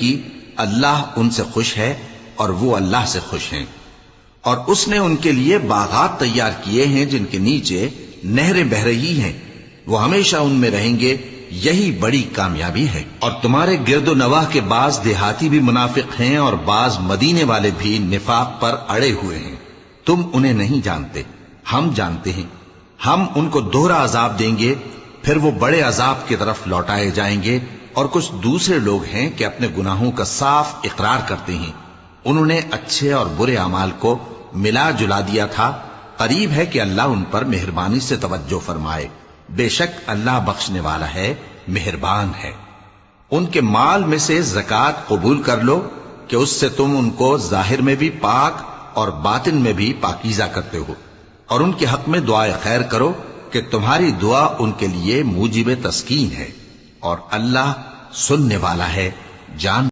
کی اللہ ان سے خوش ہے اور وہ اللہ سے خوش ہیں، اور اس نے ان کے لیے باغات تیار کیے ہیں جن کے نیچے نہریں بہ رہی ہیں، وہ ہمیشہ ان میں رہیں گے، یہی بڑی کامیابی ہے۔ اور تمہارے گرد و نواح کے بعض دیہاتی بھی منافق ہیں اور بعض مدینے والے بھی نفاق پر اڑے ہوئے ہیں، تم انہیں نہیں جانتے، ہم جانتے ہیں۔ ہم ان کو دوہرا عذاب دیں گے، پھر وہ بڑے عذاب کی طرف لوٹائے جائیں گے۔ اور کچھ دوسرے لوگ ہیں کہ اپنے گناہوں کا صاف اقرار کرتے ہیں، انہوں نے اچھے اور برے اعمال کو ملا جلا دیا تھا، قریب ہے کہ اللہ ان پر مہربانی سے توجہ فرمائے، بے شک اللہ بخشنے والا ہے، مہربان ہے۔ ان کے مال میں سے زکوٰۃ قبول کر لو کہ اس سے تم ان کو ظاہر میں بھی پاک اور باطن میں بھی پاکیزہ کرتے ہو، اور ان کے حق میں دعائے خیر کرو کہ تمہاری دعا ان کے لیے موجب تسکین ہے، اور اللہ سننے والا ہے، جان